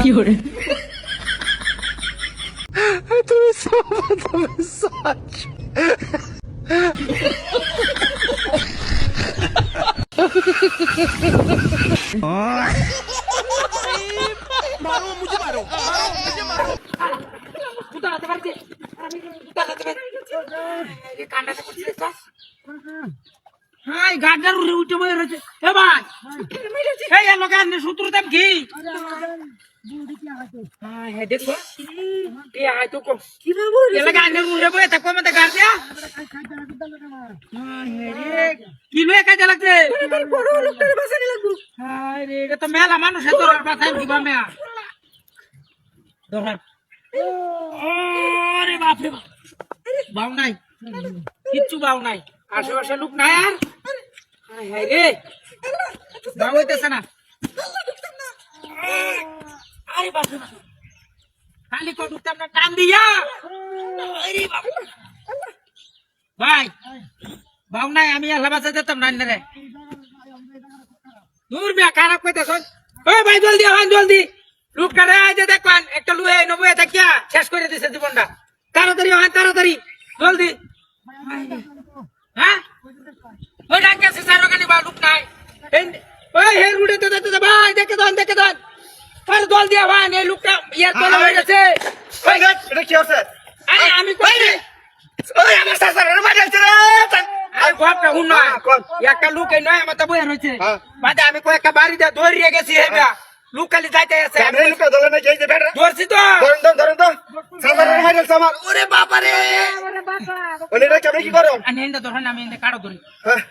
有人，তুমি such मारो मुझे मारो मुझे मारो হাই গাডার উঠে উঠে বই রয়েছে এ ভাই এই লোকের সূত্র দাম কি হ্যাঁ দেখো এ আয় তো কো কি বলবো এলাকা আন্ডার উঠে বই তা কমে তা গাড় দিয়া কি লয়ে কাজে লাগছে বড় লোকটার বাসায় লাগবো হাই রে এটা তো মেলা মানুষ এত বাসায় কি বামে ধর আরে বাপ রে বাপ বাউ নাই কিচ্ছু বাউ নাই আশেপাশে লোক নাই আর হাই রে বাউ হইতেছে না আরে বাপ রে বাপ খালি কো ঢুকতাম না টান দিয়া আরে বাপ ভাই বাউ নাই আমি আল্লাহ বাসা যেতাম না রে দূর মিয়া খারাপ কইতেছ ওই ভাই জলদি আন জলদি লোকটা রে আজ দেখবান একটা লুয়ে নবুয়ে দেখিয়া শেষ করে দিছে জীবনটা তাড়াতাড়ি আন তাড়াতাড়ি জলদি হ্যাঁ ওই ডাকে সিসার ওখানে বা লোক নাই ওই হে রুড়ে তো দে ভাই দেখে দন আর দল দিয়া ভাই এই লোকটা ইয়ার তোলা হয়ে গেছে ওই এটা কি হচ্ছে আরে আমি কই রে ওই আমার সাসারে মারছে রে আরে বাপটা হুন না একটা লোক এই নয় মাথা বইয়া রইছে বাদে আমি কই একটা বাড়ি দে ধরিয়ে গেছি হেবা লোক খালি যাইতে আছে আমি লোকটা দলে না যাইতে বেটা ধরছি তো ধরুন তো সাসারে মারছে আমার ওরে বাবা রে ওরে বাবা ওরে রে কেমন কি করো আমি এন্ড ধরেন আমি এন্ড কাড়ো ধরি হ্যাঁ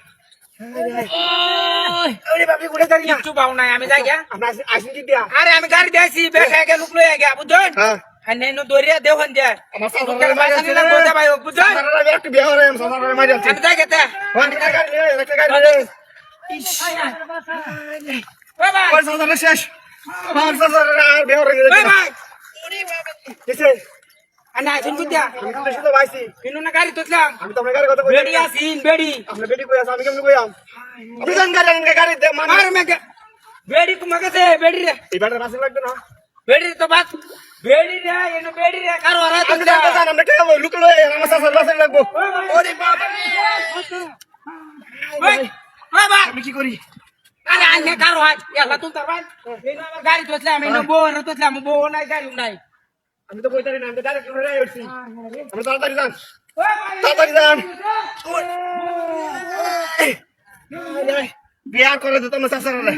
ওই ওরে বাবা গুড়ে দাঁড়ি না কিচ্ছু পাও নাই আমি যাই গা আমরা আসিন কি দিয়া আরে আমি গাড়ি দিয়েছি বেশ আগে লোক লয়ে গিয়া বুঝছেন হ্যাঁ আর নেনো দরিয়া দেওহন যায় আমার লোকের সাসারে পয়সা নিলাম বলতে ভাই বুঝছেন সাসারে একটু বিয়ে হরে সাসারে মারছে আমি যাই গেতে ওই গাড়ি রে একটা গাড়ি রে ওই ভাই ওই সাসারে শেষ আমার সাসারে আর বিয়ে হরে ওই ভাই কিসে আনা শুন বুঝিয়া আমি তো শুধু ভাইছি কিনু না গাড়ি তুললাম আমি তো আপনার গাড়ি কথা কই বেড়ি আসিন বেড়ি আপনি বেটি কই আছে আমি কেমনে কইয়াম আপনি জান গাড়ি দে মানে আর মেকে বেড়ি কুমাকে দে বেড়ি রে এই ব্যাটার বাসে লাগবে না বেড়ি তো বাস বেড়ি রে এনো বেড়ি রে কারো আর আপনি জানতে চান আমরা কে লুক লয়ে আমার সাসার বাসে লাগবো ওরে বাবা ওই ওই ভাই আমি কি করি আরে আনে কারো হাত এলা তুই তার ভাই এনো আমার গাড়ি তুললাম এনো বউ আর তুললাম বউ নাই গাড়ি নাই আমি তো কইতারি না আমি ডাইরেক্ট লয়ে আইছি আমরা তাড়াতাড়ি যান ওই ভাই তাড়াতাড়ি যান বিয়া করে দিত না সাসার রে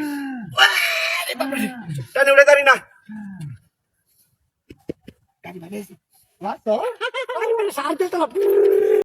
আরে বাবা টানে উড়ে দাঁড়ি না গাড়ি ভাগেছি বাস তো আরে মানে সার দিতে